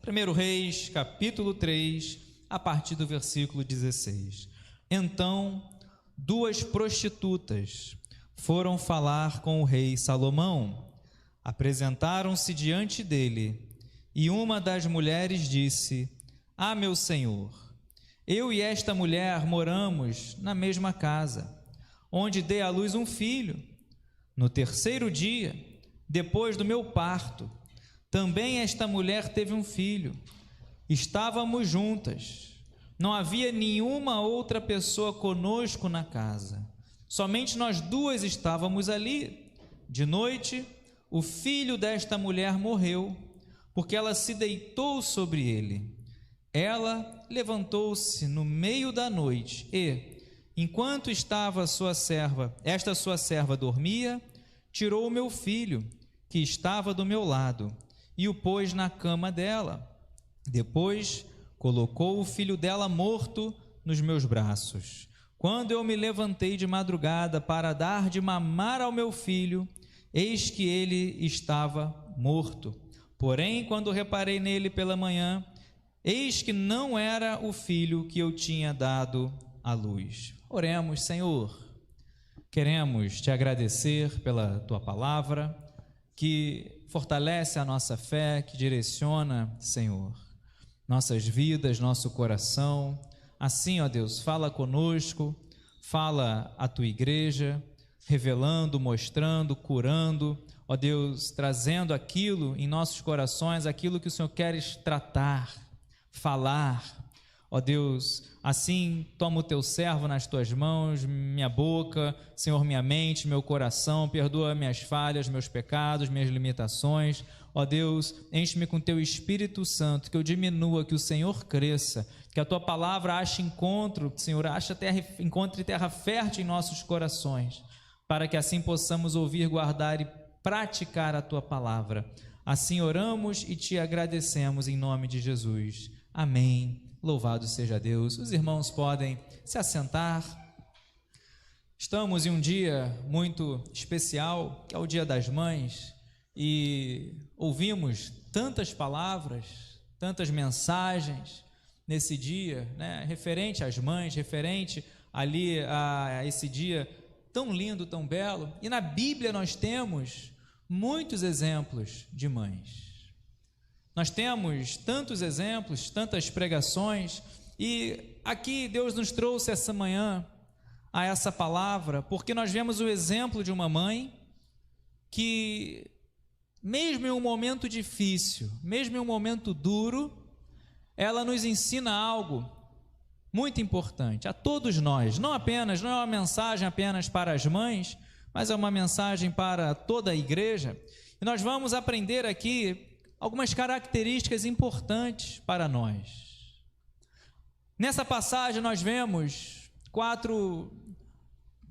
1 Reis, capítulo 3, a partir do versículo 16. Então, 2 prostitutas foram falar com o rei Salomão, apresentaram-se diante dele, e uma das mulheres disse: Ah, meu senhor, eu e esta mulher moramos na mesma casa, onde dei à luz um filho. No 3º dia, depois do meu parto, também esta mulher teve um filho. Estávamos juntas, não havia nenhuma outra pessoa conosco na casa, somente nós duas estávamos ali. De noite, o filho desta mulher morreu, porque ela se deitou sobre ele. Ela levantou-se no meio da noite e, enquanto estava esta sua serva dormia, tirou o meu filho, que estava do meu lado, e o pôs na cama dela. Depois colocou o filho dela morto nos meus braços. Quando eu me levantei de madrugada para dar de mamar ao meu filho, eis que ele estava morto. Porém, quando reparei nele pela manhã, eis que não era o filho que eu tinha dado à luz. Oremos. Senhor, queremos te agradecer pela tua palavra, que fortalece a nossa fé, que direciona, Senhor, nossas vidas, nosso coração. Assim, ó Deus, fala conosco, fala a tua igreja, revelando, mostrando, curando, ó Deus, trazendo aquilo em nossos corações, aquilo que o Senhor quer tratar, falar. Ó Deus, assim toma o teu servo nas tuas mãos, minha boca, Senhor, minha mente, meu coração, perdoa minhas falhas, meus pecados, minhas limitações. Ó Deus, enche-me com teu Espírito Santo, que eu diminua, que o Senhor cresça, que a tua palavra ache encontro, Senhor, encontre terra fértil em nossos corações, para que assim possamos ouvir, guardar e praticar a tua palavra. Assim oramos e te agradecemos em nome de Jesus. Amém. Louvado seja Deus. Os irmãos podem se assentar. Estamos em um dia muito especial, que é o Dia das Mães, e ouvimos tantas palavras, tantas mensagens nesse dia, né, referente às mães, referente ali a esse dia tão lindo, tão belo. E na Bíblia nós temos muitos exemplos de mães. Nós temos tantos exemplos, tantas pregações, e aqui Deus nos trouxe essa manhã a essa palavra, porque nós vemos o exemplo de uma mãe que, mesmo em um momento difícil, mesmo em um momento duro, ela nos ensina algo muito importante a todos nós. Não é uma mensagem apenas para as mães, mas é uma mensagem para toda a igreja. E nós vamos aprender aqui algumas características importantes para nós. Nessa passagem nós vemos 4,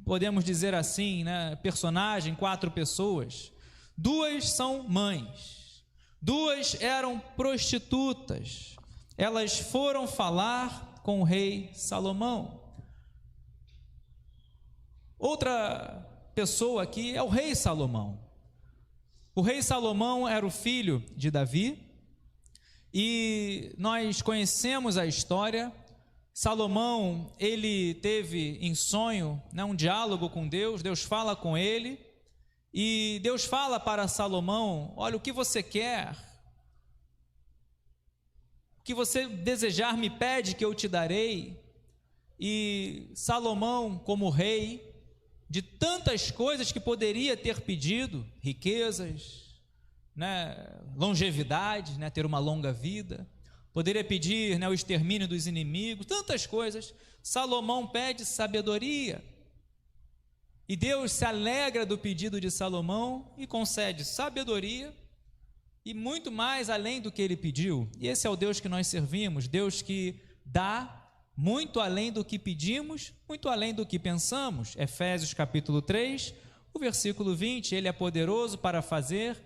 podemos dizer assim, né, personagens, 4 pessoas. 2 são mães, 2 eram prostitutas. Elas foram falar com o rei Salomão. Outra pessoa aqui é o rei Salomão. O rei Salomão era o filho de Davi, e nós conhecemos a história. Salomão, ele teve em sonho, né, um diálogo com Deus. Deus fala com ele, e Deus fala para Salomão: olha, o que você quer, o que você desejar, me pede que eu te darei. E Salomão, como rei, de tantas coisas que poderia ter pedido, riquezas, né, longevidade, né, ter uma longa vida, poderia pedir, né, o extermínio dos inimigos, tantas coisas. Salomão pede sabedoria, e Deus se alegra do pedido de Salomão e concede sabedoria e muito mais além do que ele pediu. E esse é o Deus que nós servimos, Deus que dá muito além do que pedimos, muito além do que pensamos. Efésios capítulo 3, o versículo 20, ele é poderoso para fazer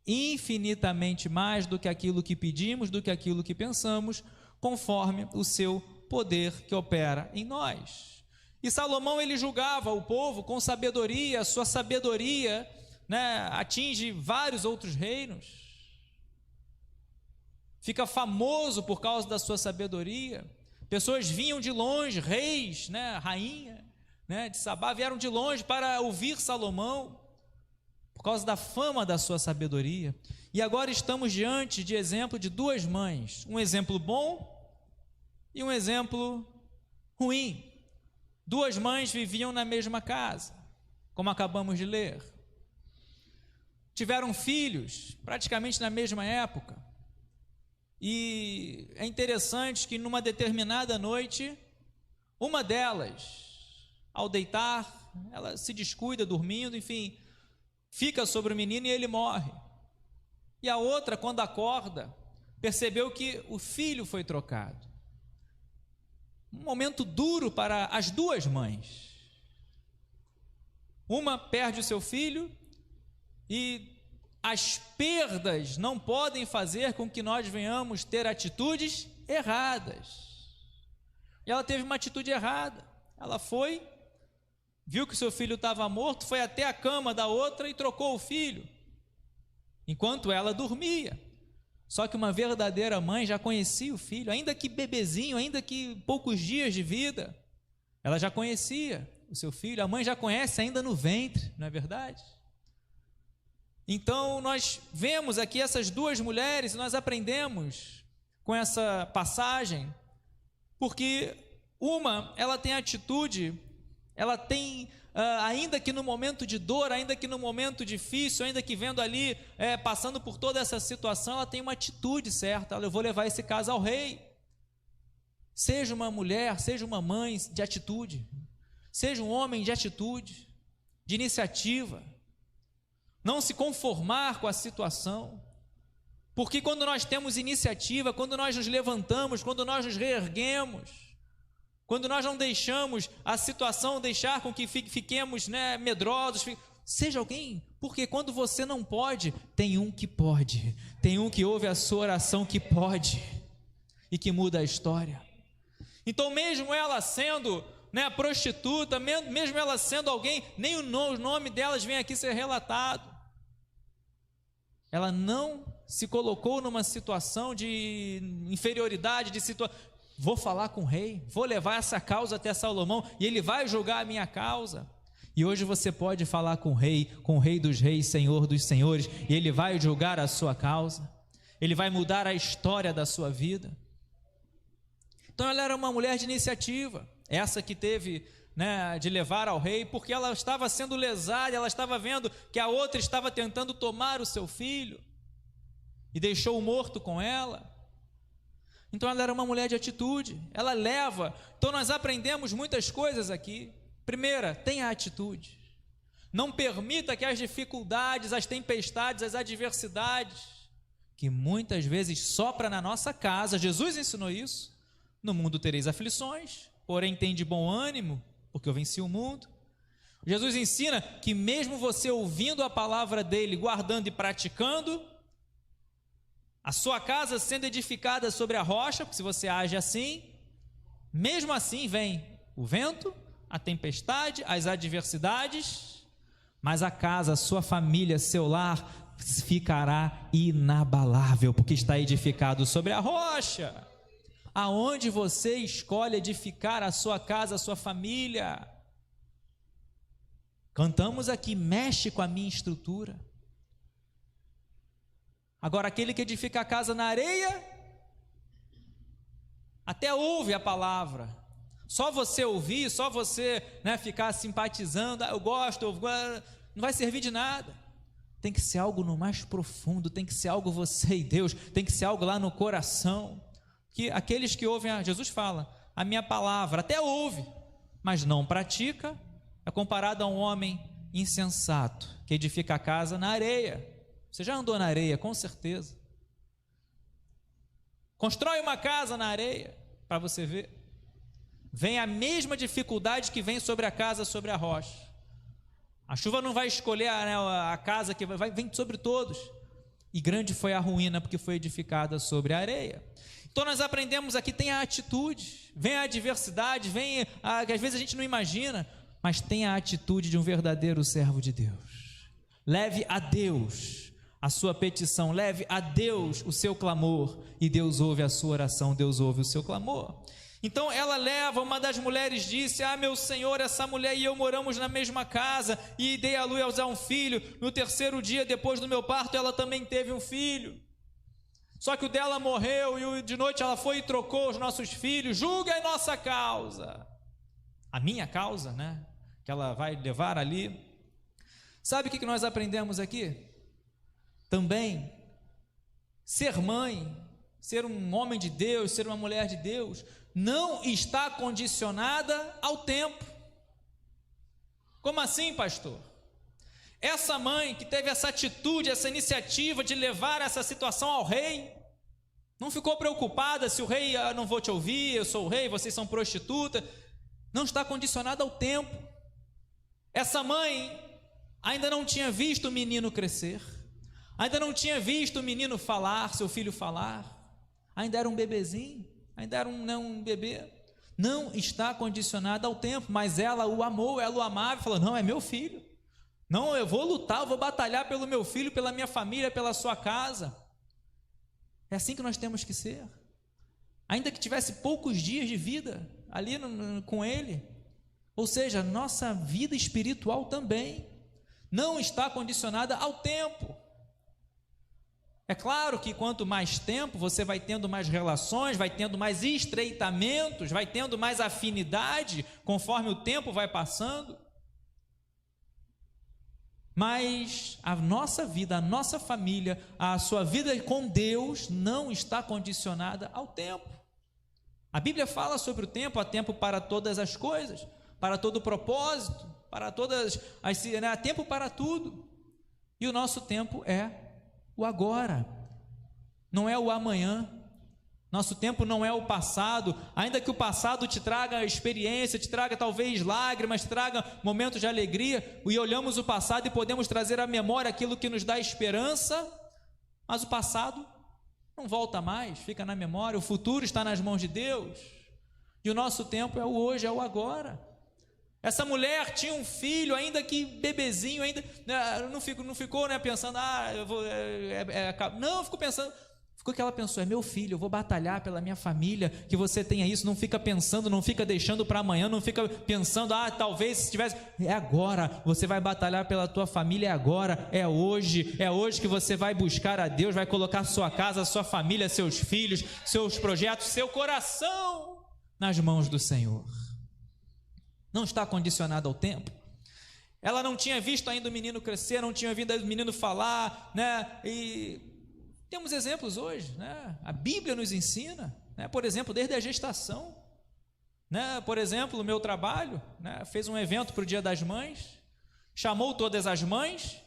infinitamente mais do que aquilo que pedimos, do que aquilo que pensamos, conforme o seu poder que opera em nós. E Salomão, ele julgava o povo com sabedoria. A sua sabedoria, né, atinge vários outros reinos. fica famoso por causa da sua sabedoria. Pessoas vinham de longe, reis, rainha, de Sabá, vieram de longe para ouvir Salomão, por causa da fama da sua sabedoria. E agora estamos diante de exemplo de duas mães, um exemplo bom e um exemplo ruim. Duas mães viviam na mesma casa, como acabamos de ler. Tiveram filhos praticamente na mesma época. E é interessante que numa determinada noite, uma delas, ao deitar, ela se descuida dormindo, enfim, fica sobre o menino e ele morre. E a outra, quando acorda, percebeu que o filho foi trocado. Um momento duro para as duas mães. Uma perde o seu filho e as perdas não podem fazer com que nós venhamos ter atitudes erradas. E ela teve uma atitude errada. Ela foi, viu que seu filho estava morto, foi até a cama da outra e trocou o filho, enquanto ela dormia. Só que uma verdadeira mãe já conhecia o filho, ainda que bebezinho, ainda que poucos dias de vida, ela já conhecia o seu filho. A mãe já conhece ainda no ventre, não é verdade? Então nós vemos aqui essas duas mulheres e nós aprendemos com essa passagem, porque uma, ela tem atitude, ela tem, ainda que no momento de dor, ainda que no momento difícil, ainda que vendo ali, passando por toda essa situação, ela tem uma atitude certa. Eu vou levar esse caso ao rei. Seja uma mulher, seja uma mãe de atitude, seja um homem de atitude, de iniciativa, não se conformar com a situação, porque quando nós temos iniciativa, quando nós nos levantamos, quando nós nos reerguemos, quando nós não deixamos a situação deixar com que fiquemos medrosos, seja alguém, porque quando você não pode, tem um que pode, tem um que ouve a sua oração que pode e que muda a história. Então mesmo ela sendo prostituta, mesmo ela sendo alguém, nem o nome delas vem aqui ser relatado, ela não se colocou numa situação de inferioridade, vou falar com o rei, vou levar essa causa até Salomão e ele vai julgar a minha causa. E hoje você pode falar com o rei dos reis, Senhor dos senhores, e ele vai julgar a sua causa, ele vai mudar a história da sua vida. Então ela era uma mulher de iniciativa, essa que teve de levar ao rei, porque ela estava sendo lesada, ela estava vendo que a outra estava tentando tomar o seu filho e deixou o morto com ela. Então ela era uma mulher de atitude, ela leva. Então nós aprendemos muitas coisas aqui. Primeira, tenha atitude. Não permita que as dificuldades, as tempestades, as adversidades, que muitas vezes sopra na nossa casa, Jesus ensinou isso: no mundo tereis aflições, porém tem de bom ânimo, porque eu venci o mundo. Jesus ensina que mesmo você ouvindo a palavra dele, guardando e praticando, a sua casa sendo edificada sobre a rocha, porque se você age assim, mesmo assim vem o vento, a tempestade, as adversidades, mas a casa, a sua família, seu lar ficará inabalável, porque está edificado sobre a rocha. Aonde você escolhe edificar a sua casa, a sua família? Cantamos aqui, mexe com a minha estrutura. Agora, aquele que edifica a casa na areia, até ouve a palavra, só você ouvir, só você ficar simpatizando, eu gosto, não vai servir de nada. Tem que ser algo no mais profundo, tem que ser algo você e Deus, tem que ser algo lá no coração. Que aqueles que ouvem, Jesus fala, a minha palavra, até ouve, mas não pratica, é comparado a um homem insensato, que edifica a casa na areia. Você já andou na areia, com certeza. Constrói uma casa na areia, para você ver. Vem a mesma dificuldade que vem sobre a casa, sobre a rocha. A chuva não vai escolher a casa, que vem sobre todos. E grande foi a ruína, porque foi edificada sobre a areia. Então nós aprendemos aqui, tem a atitude, vem a adversidade, vem que às vezes a gente não imagina, mas tem a atitude de um verdadeiro servo de Deus. Leve a Deus a sua petição, leve a Deus o seu clamor, e Deus ouve a sua oração, Deus ouve o seu clamor. Então ela leva, uma das mulheres disse: meu Senhor, essa mulher e eu moramos na mesma casa, e dei à luz a um filho, no terceiro dia depois do meu parto ela também teve um filho, só que o dela morreu, e de noite ela foi e trocou os nossos filhos, julgue a nossa causa, a minha causa, né, que ela vai levar ali. Sabe o que nós aprendemos aqui? Também, ser mãe, ser um homem de Deus, ser uma mulher de Deus, não está condicionada ao tempo. Como assim, pastor? Essa mãe que teve essa atitude, essa iniciativa de levar essa situação ao rei, não ficou preocupada se o rei, não vou te ouvir, eu sou o rei, vocês são prostituta, não está condicionada ao tempo. Essa mãe ainda não tinha visto o menino crescer, ainda não tinha visto o menino falar, seu filho falar, ainda era um bebezinho, ainda era um bebê, não está condicionada ao tempo, mas ela o amou, ela o amava e falou: não, é meu filho, não, eu vou lutar, eu vou batalhar pelo meu filho, pela minha família, pela sua casa. É assim que nós temos que ser, ainda que tivesse poucos dias de vida ali com ele, ou seja, nossa vida espiritual também não está condicionada ao tempo. É claro que quanto mais tempo você vai tendo mais relações, vai tendo mais estreitamentos, vai tendo mais afinidade conforme o tempo vai passando, mas a nossa vida, a nossa família, a sua vida com Deus não está condicionada ao tempo. A Bíblia fala sobre o tempo: há tempo para todas as coisas, para todo propósito, para todas as, há tempo para tudo, e o nosso tempo é o agora, não é o amanhã. Nosso tempo não é o passado, ainda que o passado te traga experiência, te traga talvez lágrimas, te traga momentos de alegria, e olhamos o passado e podemos trazer à memória aquilo que nos dá esperança, mas o passado não volta mais, fica na memória. O futuro está nas mãos de Deus, e o nosso tempo é o hoje, é o agora. Essa mulher tinha um filho, ainda que bebezinho, ainda não ficou pensando, eu vou, não, ficou pensando, ficou que ela pensou: é meu filho, eu vou batalhar pela minha família, que você tenha isso. Não fica pensando, não fica deixando para amanhã, não fica pensando, talvez se tivesse, é agora, você vai batalhar pela tua família, é agora, é hoje que você vai buscar a Deus, vai colocar sua casa, sua família, seus filhos, seus projetos, seu coração nas mãos do Senhor. Não está condicionado ao tempo. Ela não tinha visto ainda o menino crescer, não tinha visto o menino falar, né? E temos exemplos hoje, né? A Bíblia nos ensina, né? Por exemplo, desde a gestação, né? Por exemplo, o meu trabalho, né? Fez um evento para o Dia das Mães, chamou todas as mães,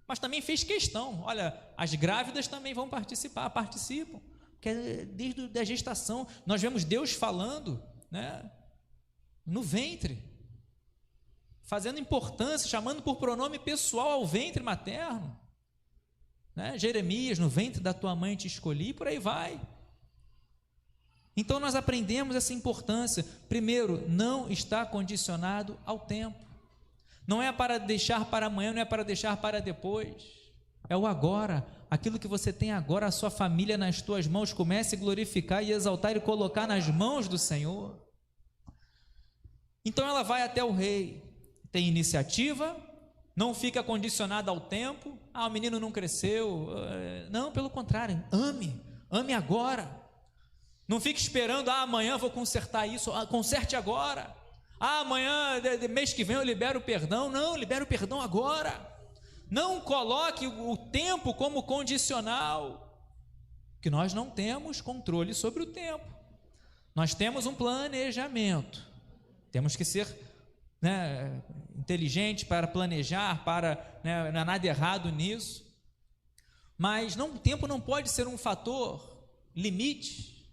mas também fez questão: olha, as grávidas também vão participam, porque desde a gestação nós vemos Deus falando, né? No ventre, fazendo importância, chamando por pronome pessoal ao ventre materno, né? Jeremias: no ventre da tua mãe te escolhi, por aí vai. Então nós aprendemos essa importância. Primeiro, não está condicionado ao tempo, não é para deixar para amanhã, não é para deixar para depois, é o agora. Aquilo que você tem agora, a sua família nas tuas mãos, comece a glorificar e exaltar e colocar nas mãos do Senhor. Então ela vai até o rei, tem iniciativa, não fica condicionada ao tempo. O menino não cresceu, não, pelo contrário, ame agora. Não fique esperando, amanhã vou consertar isso, conserte agora. Amanhã, mês que vem eu libero o perdão. Não, libera o perdão agora. Não coloque o tempo como condicional, que nós não temos controle sobre o tempo. Nós temos um planejamento. Temos que ser, né, inteligente para planejar, não há nada errado nisso, mas o tempo não pode ser um fator limite.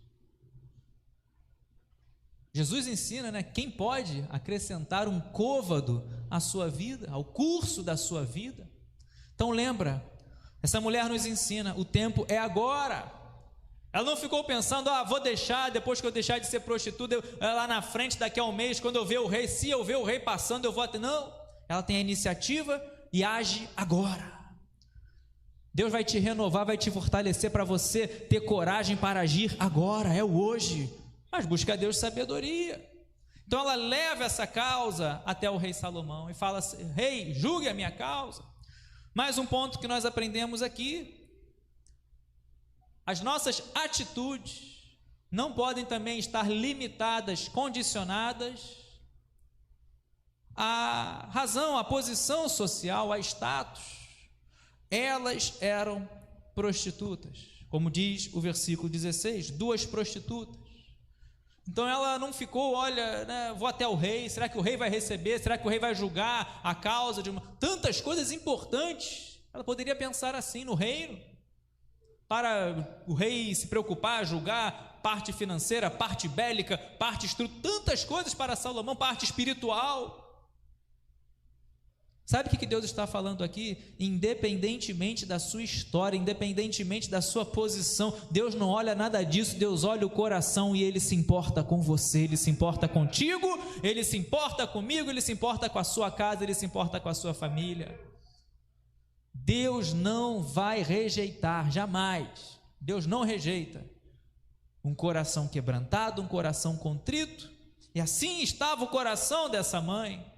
Jesus ensina, né, quem pode acrescentar um côvado à sua vida, ao curso da sua vida. Então lembra, essa mulher nos ensina: o tempo é agora. Ela não ficou pensando, vou deixar, depois que eu deixar de ser prostituta, lá na frente, daqui a um mês, quando eu ver o rei, se eu ver o rei passando, eu vou até... Não, ela tem a iniciativa e age agora. Deus vai te renovar, vai te fortalecer para você ter coragem para agir agora, é o hoje. Mas busca a Deus sabedoria. Então ela leva essa causa até o rei Salomão e fala assim: rei, julgue a minha causa. Mais um ponto que nós aprendemos aqui: as nossas atitudes não podem também estar limitadas, condicionadas à razão, à posição social, a status. Elas eram prostitutas, como diz o versículo 16, 2 prostitutas. Então ela não ficou, olha, né, vou até o rei, será que o rei vai receber? Será que o rei vai julgar a causa de tantas coisas importantes? Ela poderia pensar assim no reino, para o rei se preocupar, julgar parte financeira, parte bélica, parte tantas coisas para Salomão, parte espiritual. Sabe o que Deus está falando aqui? Independentemente da sua história, independentemente da sua posição, Deus não olha nada disso, Deus olha o coração e Ele se importa com você, Ele se importa contigo, Ele se importa comigo, Ele se importa com a sua casa, Ele se importa com a sua família. Deus não vai rejeitar, jamais. Deus não rejeita um coração quebrantado, um coração contrito, e assim estava o coração dessa mãe.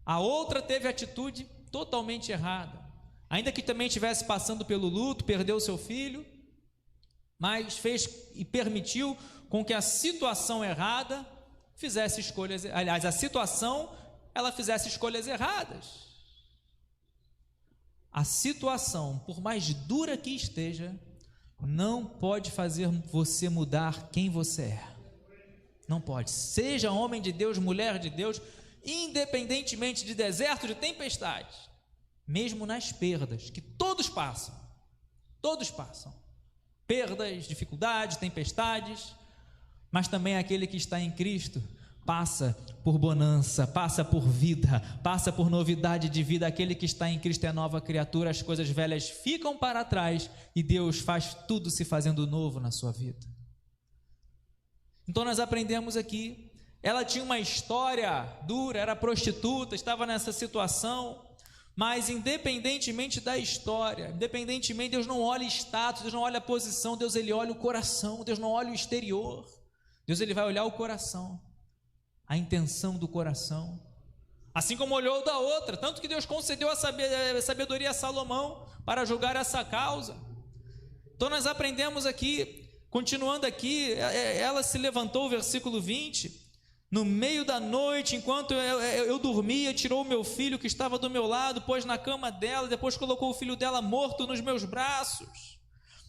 A outra teve atitude totalmente errada, ainda que também estivesse passando pelo luto, perdeu seu filho, mas fez e permitiu com que a situação errada fizesse escolhas, aliás, a situação, ela fizesse escolhas erradas. A situação, por mais dura que esteja, não pode fazer você mudar quem você é. Não pode. Seja homem de Deus, mulher de Deus, independentemente de deserto, de tempestade, mesmo nas perdas, que todos passam, perdas, dificuldades, tempestades, mas também aquele que está em Cristo passa por bonança, passa por vida, passa por novidade de vida. Aquele que está em Cristo é nova criatura, as coisas velhas ficam para trás e Deus faz tudo se fazendo novo na sua vida. Então nós aprendemos aqui, ela tinha uma história dura, era prostituta, estava nessa situação, mas independentemente da história, independentemente, Deus não olha status, Deus não olha a posição, Deus ele olha o coração, Deus não olha o exterior, Deus ele vai olhar o coração, a intenção do coração, assim como olhou da outra, tanto que Deus concedeu a sabedoria a Salomão para julgar essa causa. Então nós aprendemos aqui, continuando aqui, ela se levantou, versículo 20, no meio da noite, enquanto eu dormia, tirou o meu filho que estava do meu lado, pôs na cama dela, depois colocou o filho dela morto nos meus braços.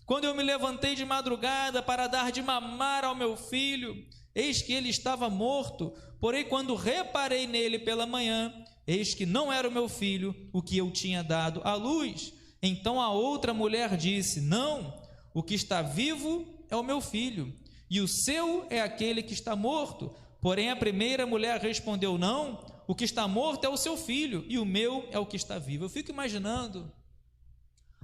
Quando eu me levantei de madrugada para dar de mamar ao meu filho, eis que ele estava morto, porém quando reparei nele pela manhã, eis que não era o meu filho, o que eu tinha dado à luz. Então a outra mulher disse: não, o que está vivo é o meu filho, e o seu é aquele que está morto. Porém a primeira mulher respondeu: não, o que está morto é o seu filho, e o meu é o que está vivo. Eu fico imaginando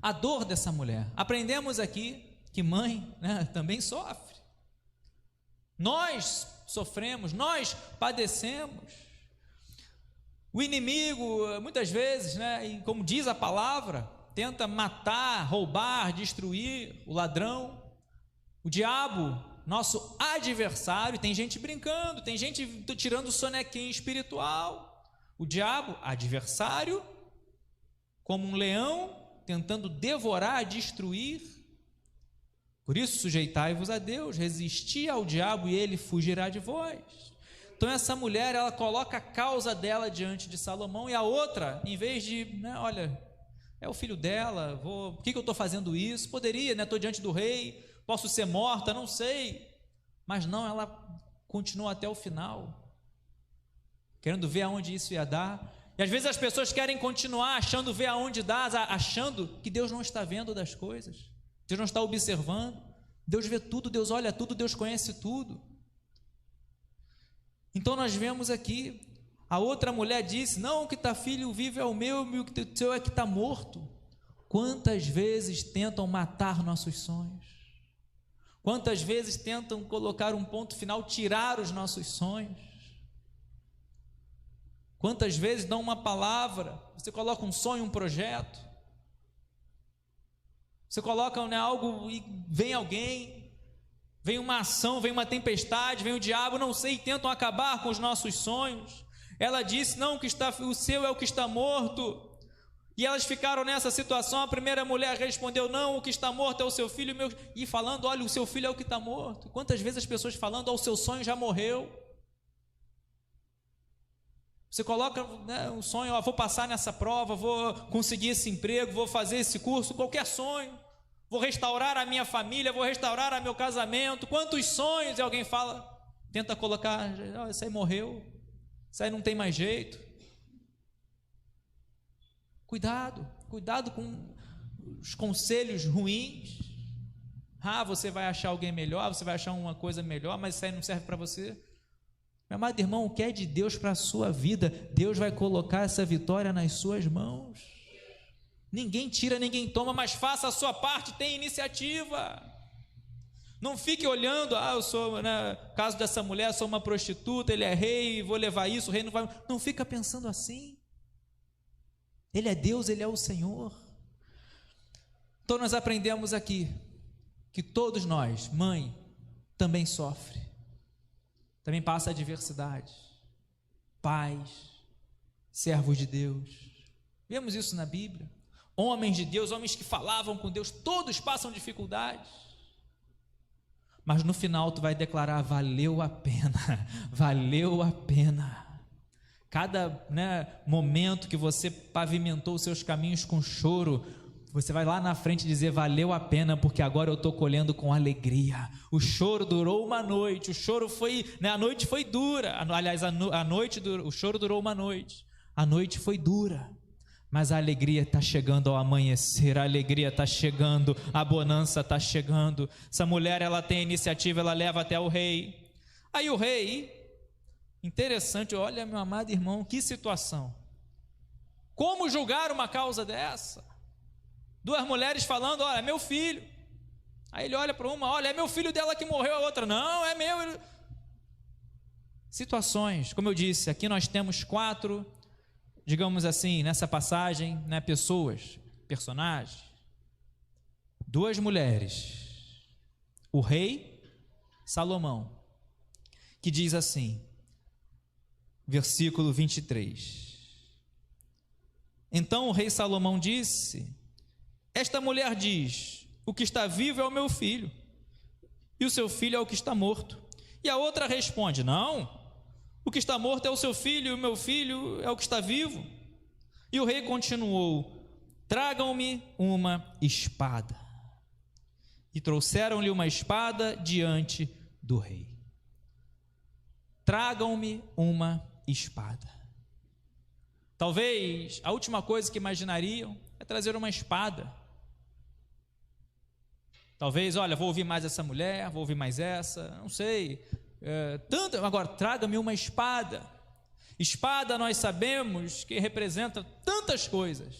a dor dessa mulher. Aprendemos aqui que mãe, né, também sofre. Nós sofremos, nós padecemos. O inimigo, muitas vezes, né, e como diz a palavra, tenta matar, roubar, destruir, o ladrão, o diabo, nosso adversário. Tem gente brincando, tem gente tirando o sonequinho espiritual. O diabo, adversário, como um leão, tentando devorar, destruir. Por isso, sujeitai-vos a Deus, resisti ao diabo e ele fugirá de vós. Então essa mulher, ela coloca a causa dela diante de Salomão, e a outra, em vez de, né, olha, é o filho dela, por que eu estou fazendo isso? Poderia, né, estou diante do rei, posso ser morta, não sei. Mas não, ela continua até o final, querendo ver aonde isso ia dar. E às vezes as pessoas querem continuar achando, ver aonde dá, achando que Deus não está vendo das coisas, Deus não está observando. Deus vê tudo, Deus olha tudo, Deus conhece tudo. Então nós vemos aqui, a outra mulher disse: não, o que está filho vivo é o meu, e o que o seu é que está morto. Quantas vezes tentam matar nossos sonhos? Quantas vezes tentam colocar um ponto final, tirar os nossos sonhos? Quantas vezes dão uma palavra, você coloca um sonho, um projeto, Você coloca, né, algo e vem alguém, vem uma ação, vem uma tempestade, vem o diabo, não sei, e tentam acabar com os nossos sonhos. Ela disse, não, o seu é o que está morto. E elas ficaram nessa situação. A primeira mulher respondeu, não, o que está morto é o seu filho, e falando, olha, o seu filho é o que está morto. Quantas vezes as pessoas falando, o seu sonho já morreu. Você coloca, né, um sonho, vou passar nessa prova, vou conseguir esse emprego, vou fazer esse curso, qualquer sonho, vou restaurar a minha família, vou restaurar o meu casamento. Quantos sonhos? E alguém fala, tenta colocar, isso aí morreu, isso aí não tem mais jeito. Cuidado com os conselhos ruins. Você vai achar alguém melhor, você vai achar uma coisa melhor, mas isso aí não serve para você. Meu amado irmão, o que é de Deus para a sua vida, Deus vai colocar essa vitória nas suas mãos. Ninguém tira, ninguém toma, mas faça a sua parte, tenha iniciativa. Não fique olhando, eu sou, né, caso dessa mulher, sou uma prostituta, ele é rei, vou levar isso, o rei não vai. Não fica pensando assim. Ele é Deus, Ele é o Senhor. Então nós aprendemos aqui que todos nós, mãe, também sofre, também passa adversidade, pais, servos de Deus, vemos isso na Bíblia, homens de Deus, homens que falavam com Deus, todos passam dificuldades, mas no final tu vai declarar, valeu a pena, valeu a pena. Cada, né, momento que você pavimentou os seus caminhos com choro, você vai lá na frente dizer, valeu a pena, porque agora eu estou colhendo com alegria. O choro durou uma noite, o choro foi, né, a noite foi dura, aliás, o choro durou uma noite, a noite foi dura, mas a alegria está chegando ao amanhecer, a alegria está chegando, a bonança está chegando. Essa mulher, ela tem a iniciativa, ela leva até o rei. Aí o rei, interessante, olha, meu amado irmão, que situação. Como julgar uma causa dessa? Duas mulheres falando, olha, é meu filho. Aí ele olha para uma, olha, é meu filho dela que morreu, a outra, não, é meu. Situações, como eu disse, aqui nós temos 4, digamos assim, nessa passagem, né, personagens. 2 mulheres, o rei Salomão, que diz assim, versículo 23, então o rei Salomão disse, esta mulher diz, o que está vivo é o meu filho, e o seu filho é o que está morto. E a outra responde, não, o que está morto é o seu filho, e o meu filho é o que está vivo. E o rei continuou, tragam-me uma espada. E trouxeram-lhe uma espada diante do rei. Tragam-me uma espada. Talvez a última coisa que imaginariam é trazer uma espada. Talvez, olha, vou ouvir mais essa mulher, vou ouvir mais essa, não sei. Agora, traga-me uma espada. Espada nós sabemos que representa tantas coisas.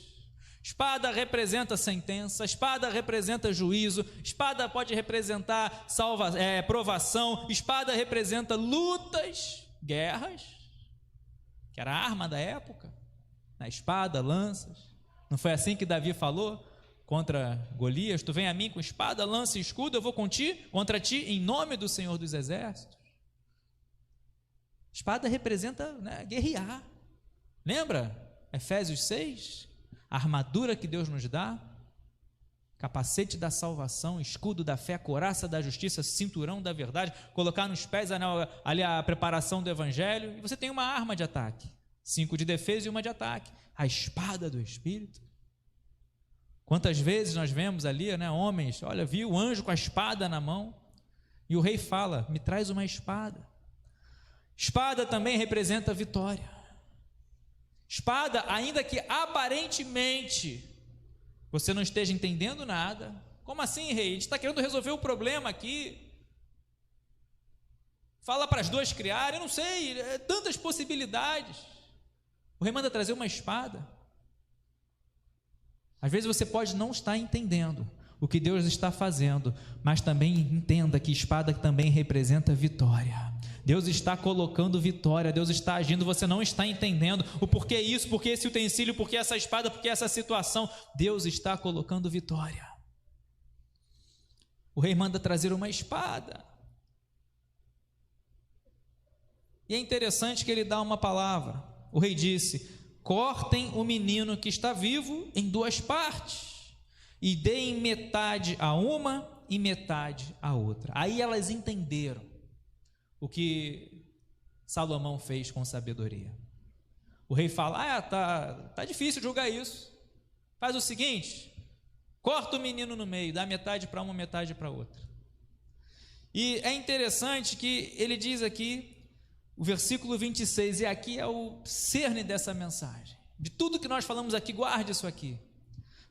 Espada representa sentença, espada representa juízo, espada pode representar provação, espada representa lutas, guerras, que era a arma da época, na espada, lanças. Não foi assim que Davi falou contra Golias? Tu vem a mim com espada, lança e escudo, eu vou contra ti em nome do Senhor dos Exércitos. Espada representa, né, guerrear. Lembra? Efésios 6, a armadura que Deus nos dá, capacete da salvação, escudo da fé, couraça da justiça, cinturão da verdade, colocar nos pés ali a preparação do evangelho, e você tem uma arma de ataque, 5 de defesa e 1 de ataque, a espada do Espírito. Quantas vezes nós vemos ali, né, homens, olha, viu o anjo com a espada na mão, e o rei fala, me traz uma espada. Espada também representa vitória. Espada, ainda que aparentemente você não esteja entendendo nada. Como assim, rei? A gente está querendo resolver o problema aqui. Fala para as duas criarem, eu não sei, tantas possibilidades. O rei manda trazer uma espada. Às vezes você pode não estar entendendo o que Deus está fazendo, mas também entenda que espada também representa vitória. Deus está colocando vitória, Deus está agindo, você não está entendendo o porquê isso, porquê esse utensílio, porquê essa espada, porquê essa situação. Deus está colocando vitória. O rei manda trazer uma espada. E é interessante que ele dá uma palavra. O rei disse: cortem o menino que está vivo em 2 partes, e deem metade a uma e metade a outra. Aí elas entenderam o que Salomão fez com sabedoria. O rei fala: tá difícil julgar isso. Faz o seguinte: corta o menino no meio, dá metade para uma, metade para outra. E é interessante que ele diz aqui, o versículo 26, e aqui é o cerne dessa mensagem. De tudo que nós falamos aqui, guarde isso aqui.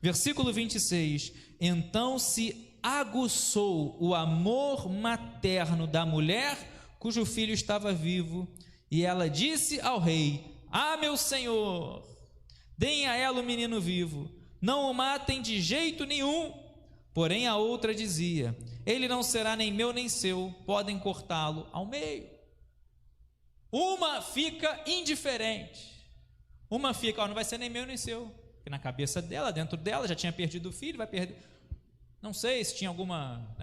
Versículo 26: então se aguçou o amor materno da mulher cujo filho estava vivo, e ela disse ao rei: meu senhor, deem a ela o menino vivo, não o matem de jeito nenhum. Porém a outra dizia: ele não será nem meu nem seu, podem cortá-lo ao meio. Uma fica indiferente, uma fica: não vai ser nem meu nem seu, porque na cabeça dela, dentro dela, já tinha perdido o filho, vai perder, não sei se tinha alguma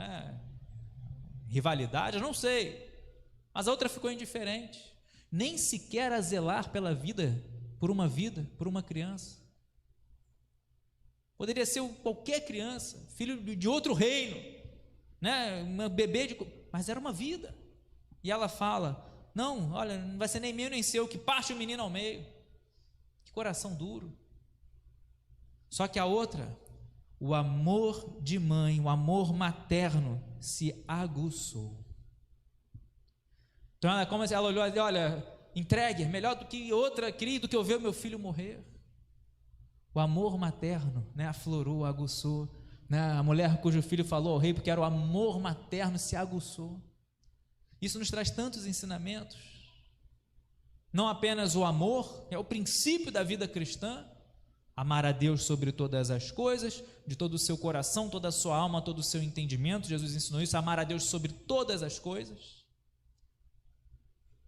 rivalidade, eu não sei, mas a outra ficou indiferente, nem sequer a zelar pela vida, por uma criança. Poderia ser qualquer criança, filho de outro reino, uma bebê, mas era uma vida. E ela fala: não, olha, não vai ser nem meu nem seu, que parte o menino ao meio. Que coração duro. Só que a outra, o amor de mãe, o amor materno se aguçou. Então como ela olhou e disse: olha, entregue, melhor do que outra, querido, do que eu ver o meu filho morrer. O amor materno, aflorou, aguçou, A mulher cujo filho falou ao rei, porque era o amor materno, se aguçou. Isso nos traz tantos ensinamentos. Não apenas o amor, é o princípio da vida cristã, amar a Deus sobre todas as coisas, de todo o seu coração, toda a sua alma, todo o seu entendimento. Jesus ensinou isso, amar a Deus sobre todas as coisas.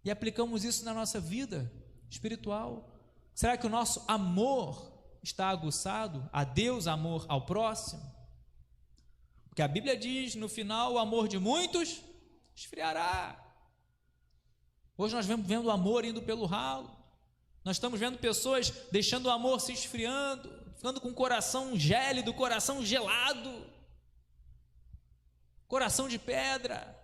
E aplicamos isso na nossa vida espiritual. Será que o nosso amor está aguçado a Deus, amor ao próximo? Porque a Bíblia diz no final: o amor de muitos esfriará. Hoje nós vemos vendo o amor indo pelo ralo. Nós estamos vendo pessoas deixando o amor se esfriando, ficando com o coração gélido, coração gelado, coração de pedra.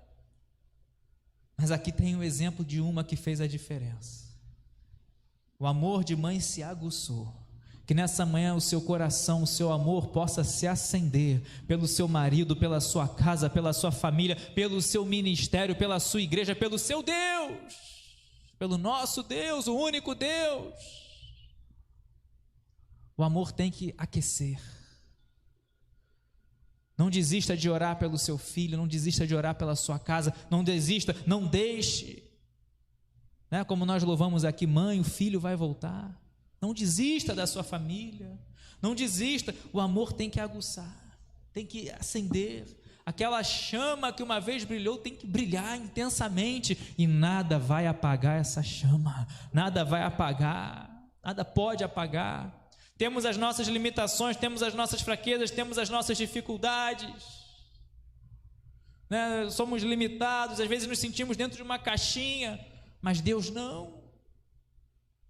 Mas aqui tem o exemplo de uma que fez a diferença. O amor de mãe se aguçou. Que nessa manhã o seu coração, o seu amor possa se acender pelo seu marido, pela sua casa, pela sua família, pelo seu ministério, pela sua igreja, pelo seu Deus, pelo nosso Deus, o único Deus. O amor tem que aquecer. Não desista de orar pelo seu filho, não desista de orar pela sua casa, não desista, não deixe. Como nós louvamos aqui, mãe, o filho vai voltar. Não desista da sua família, não desista. O amor tem que aguçar, tem que acender. Aquela chama que uma vez brilhou tem que brilhar intensamente, e nada vai apagar essa chama, nada vai apagar, nada pode apagar. Temos as nossas limitações, temos as nossas fraquezas, temos as nossas dificuldades, somos limitados, às vezes nos sentimos dentro de uma caixinha, mas Deus não.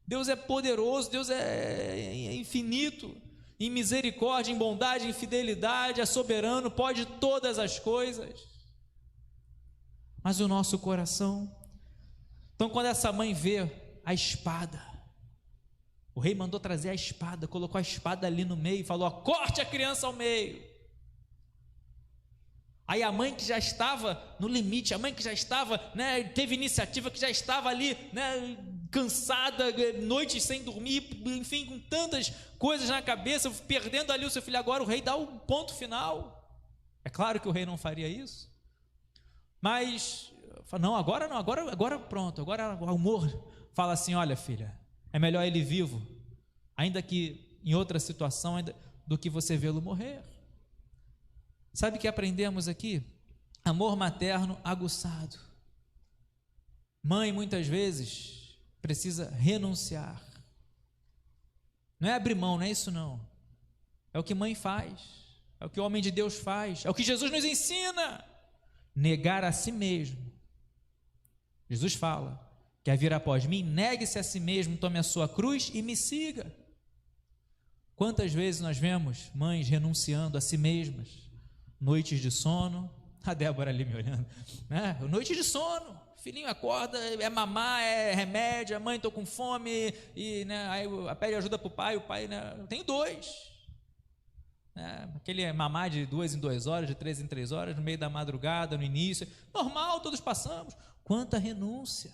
Deus é poderoso, Deus é infinito, em misericórdia, em bondade, em fidelidade, é soberano, pode todas as coisas. Mas o nosso coração... Então, quando essa mãe vê a espada, o rei mandou trazer a espada, colocou a espada ali no meio e falou: corte a criança ao meio. Aí a mãe que já estava no limite, a mãe que já estava, teve iniciativa, que já estava ali, cansada, noites sem dormir, enfim, com tantas coisas na cabeça, perdendo ali o seu filho. Agora o rei dá o ponto final. É claro que o rei não faria isso, mas não, agora pronto, agora o amor fala assim: olha, filha, é melhor ele vivo, ainda que em outra situação, do que você vê-lo morrer. Sabe o que aprendemos aqui? Amor materno aguçado. Mãe, muitas vezes, precisa renunciar. Não é abrir mão, não é isso não. É o que mãe faz. É o que o homem de Deus faz, é o que Jesus nos ensina: negar a si mesmo. Jesus fala: quer vir após mim? Negue-se a si mesmo, tome a sua cruz e me siga. Quantas vezes nós vemos mães renunciando a si mesmas? Noites de sono, a Débora ali me olhando, né? Noite de sono, filhinho acorda, é mamar, é remédio, a mãe, estou com fome, e, né, aí pede ajuda para o pai, né, eu tenho 2, né, aquele mamar de 2 em 2 horas, de 3 em 3 horas, no meio da madrugada, no início, normal, todos passamos. Quanta renúncia!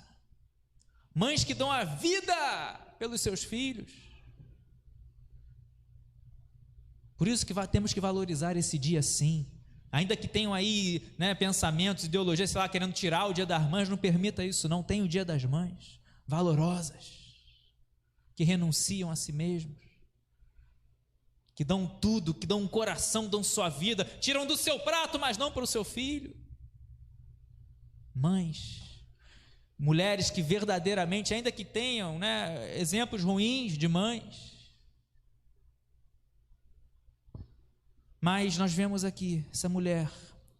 Mães que dão a vida pelos seus filhos. Por isso que temos que valorizar esse dia, sim. Ainda que tenham aí, né, pensamentos, ideologias, sei lá, querendo tirar o dia das mães, não permita isso, não. Tem o dia das mães valorosas, que renunciam a si mesmos, que dão tudo, que dão um coração, dão sua vida, tiram do seu prato, mas não para o seu filho. Mães, mulheres que verdadeiramente, ainda que tenham, né, exemplos ruins de mães, mas nós vemos aqui, essa mulher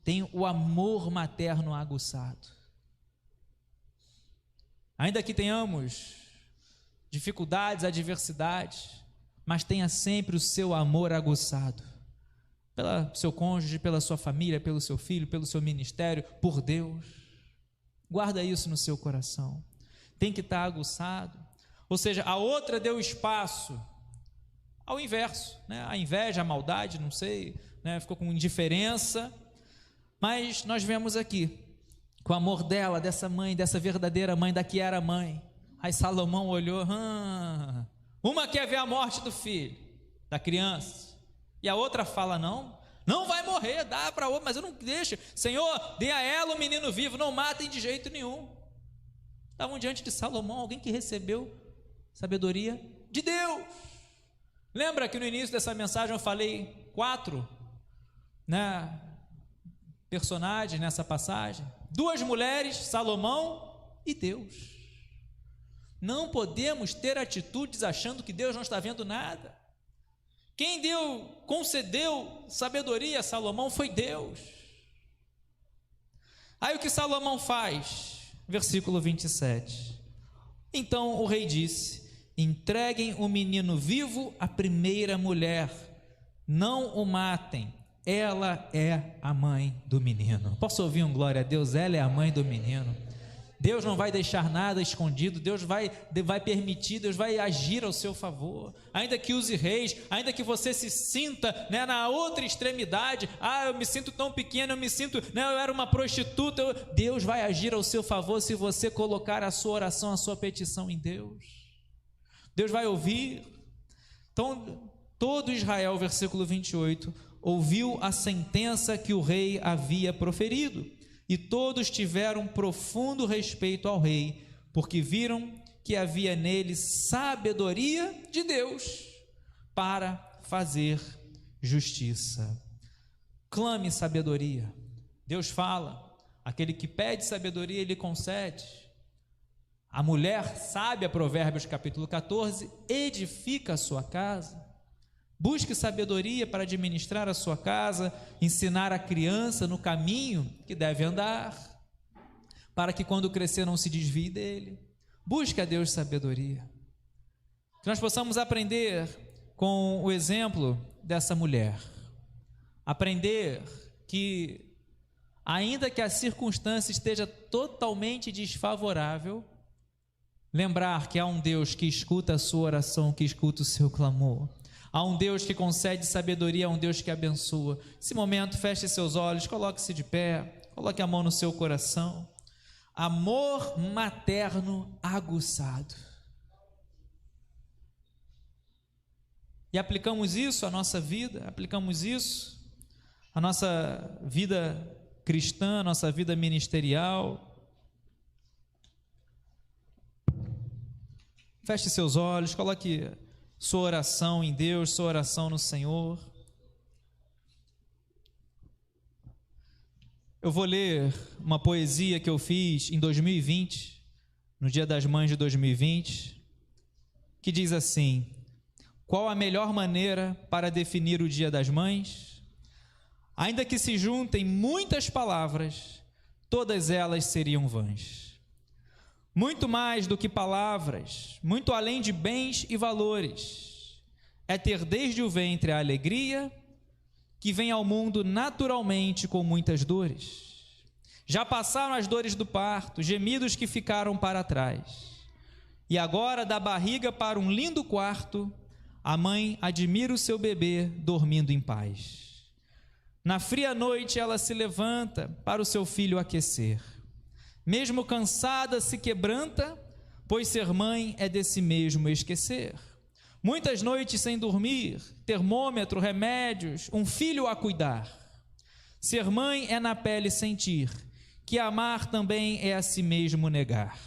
tem o amor materno aguçado. Ainda que tenhamos dificuldades, adversidades, mas tenha sempre o seu amor aguçado, pelo seu cônjuge, pela sua família, pelo seu filho, pelo seu ministério, por Deus. Guarda isso no seu coração, tem que estar aguçado. Ou seja, a outra deu espaço ao inverso, né? A inveja, a maldade, não sei, né? Ficou com indiferença, mas nós vemos aqui, com o amor dela, dessa mãe, dessa verdadeira mãe, da que era mãe. Aí Salomão olhou, uma quer ver a morte do filho, da criança, e a outra fala, não vai morrer, dá para outra, mas eu não deixo, Senhor, dê a ela o menino vivo, não matem de jeito nenhum. Estavam diante de Salomão, alguém que recebeu sabedoria de Deus. Lembra que no início dessa mensagem eu falei 4, né, personagens nessa passagem? 2 mulheres, Salomão e Deus. Não podemos ter atitudes achando que Deus não está vendo nada. Quem concedeu sabedoria a Salomão foi Deus. Aí o que Salomão faz? Versículo 27. Então o rei disse: entreguem o menino vivo à primeira mulher, não o matem, ela é a mãe do menino. Posso ouvir um glória a Deus? Ela é a mãe do menino. Deus não vai deixar nada escondido, Deus vai permitir, Deus vai agir ao seu favor, ainda que use reis, ainda que você se sinta, né, na outra extremidade, eu me sinto tão pequeno, eu era uma prostituta, Deus vai agir ao seu favor se você colocar a sua oração, a sua petição em Deus. Deus vai ouvir. Então, todo Israel, versículo 28, ouviu a sentença que o rei havia proferido, e todos tiveram profundo respeito ao rei, porque viram que havia nele sabedoria de Deus para fazer justiça. Clame sabedoria. Deus fala, aquele que pede sabedoria, ele concede. A mulher sábia, Provérbios capítulo 14, edifica a sua casa. Busque sabedoria para administrar a sua casa, ensinar a criança no caminho que deve andar, para que quando crescer não se desvie dele. Busque a Deus sabedoria. Que nós possamos aprender com o exemplo dessa mulher. Aprender que, ainda que a circunstância esteja totalmente desfavorável, lembrar que há um Deus que escuta a sua oração, que escuta o seu clamor. Há um Deus que concede sabedoria, há um Deus que abençoa. Nesse momento, feche seus olhos, coloque-se de pé, coloque a mão no seu coração. Amor materno aguçado. E aplicamos isso à nossa vida, aplicamos isso à nossa vida cristã, à nossa vida ministerial. Feche seus olhos, coloque sua oração em Deus, sua oração no Senhor. Eu vou ler uma poesia que eu fiz em 2020, no Dia das Mães de 2020, que diz assim: qual a melhor maneira para definir o Dia das Mães? Ainda que se juntem muitas palavras, todas elas seriam vãs. Muito mais do que palavras, muito além de bens e valores, é ter desde o ventre a alegria que vem ao mundo naturalmente com muitas dores. Já passaram as dores do parto, gemidos que ficaram para trás. E agora, da barriga para um lindo quarto, a mãe admira o seu bebê dormindo em paz. Na fria noite ela se levanta para o seu filho aquecer. Mesmo cansada se quebranta, pois ser mãe é desse mesmo esquecer. Muitas noites sem dormir, termômetro, remédios, um filho a cuidar. Ser mãe é na pele sentir, que amar também é a si mesmo negar.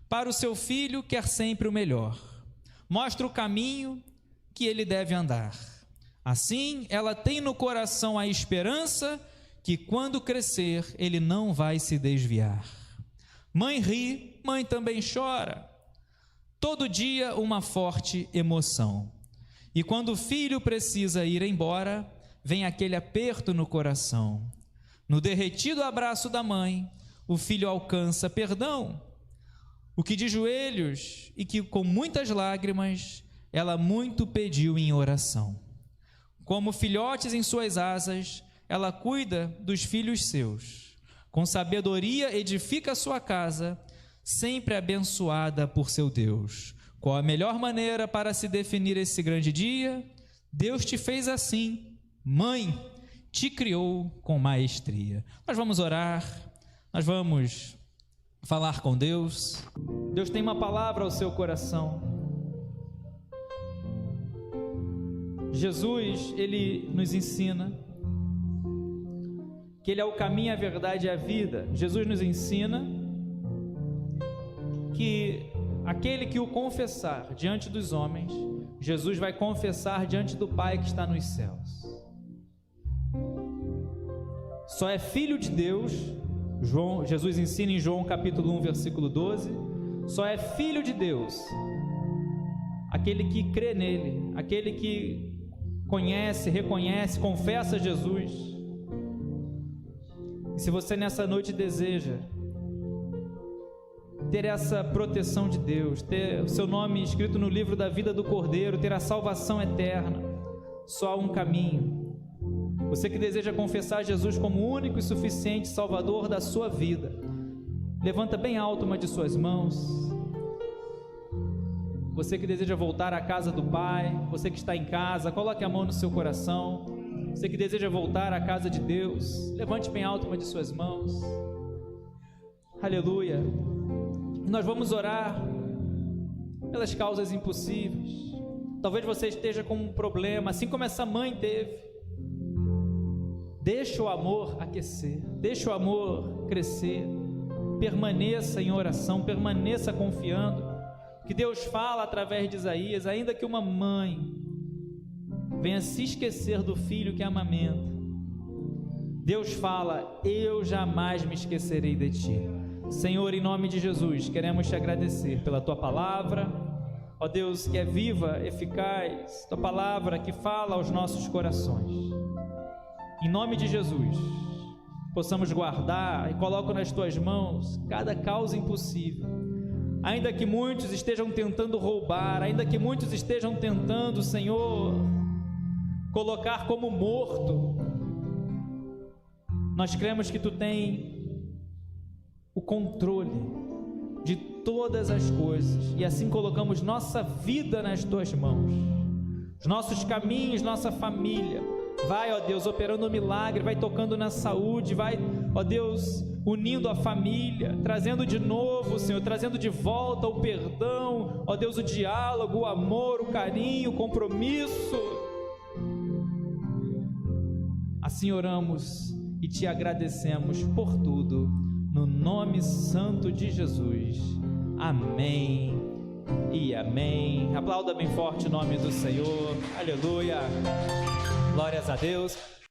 Para o seu filho quer sempre o melhor, mostra o caminho que ele deve andar. Assim, ela tem no coração a esperança que quando crescer ele não vai se desviar. Mãe ri, mãe também chora. Todo dia uma forte emoção. E quando o filho precisa ir embora, vem aquele aperto no coração. No derretido abraço da mãe, o filho alcança perdão. O que de joelhos e que com muitas lágrimas ela muito pediu em oração. Como filhotes em suas asas, ela cuida dos filhos seus. Com sabedoria edifica a sua casa, sempre abençoada por seu Deus. Qual a melhor maneira para se definir esse grande dia? Deus te fez assim, mãe, te criou com maestria. Nós vamos orar, nós vamos falar com Deus. Deus tem uma palavra ao seu coração. Jesus, ele nos ensina que ele é o caminho, a verdade e a vida. Jesus nos ensina que aquele que o confessar diante dos homens, Jesus vai confessar diante do Pai que está nos céus. Só é filho de Deus, Jesus ensina em João capítulo 1, versículo 12, só é filho de Deus aquele que crê nele, aquele que conhece, reconhece, confessa Jesus. E se você nessa noite deseja ter essa proteção de Deus, ter o seu nome escrito no livro da vida do Cordeiro, ter a salvação eterna, só há um caminho. Você que deseja confessar Jesus como único e suficiente Salvador da sua vida, levanta bem alto uma de suas mãos. Você que deseja voltar à casa do Pai, você que está em casa, coloque a mão no seu coração. Você que deseja voltar à casa de Deus, levante bem alto uma de suas mãos. Aleluia. E nós vamos orar pelas causas impossíveis. Talvez você esteja com um problema, assim como essa mãe teve. Deixa o amor aquecer, deixa o amor crescer. Permaneça em oração, permaneça confiando. Que Deus fala através de Isaías, ainda que uma mãe venha se esquecer do filho que amamenta, Deus fala, eu jamais me esquecerei de ti. Senhor, em nome de Jesus, queremos te agradecer pela tua palavra, ó Deus, que é viva, eficaz, tua palavra que fala aos nossos corações. Em nome de Jesus, possamos guardar e coloco nas tuas mãos cada causa impossível. Ainda que muitos estejam tentando roubar, ainda que muitos estejam tentando, Senhor, colocar como morto, nós cremos que Tu tens o controle de todas as coisas, e assim colocamos nossa vida nas Tuas mãos, os nossos caminhos, nossa família. Vai, ó Deus, operando um milagre, vai tocando na saúde, vai, ó Deus, unindo a família, trazendo de novo, Senhor, trazendo de volta o perdão, ó Deus, o diálogo, o amor, o carinho, o compromisso. Assim oramos e te agradecemos por tudo, no nome santo de Jesus. Amém e amém. Aplauda bem forte o nome do Senhor. Aleluia. Glórias a Deus.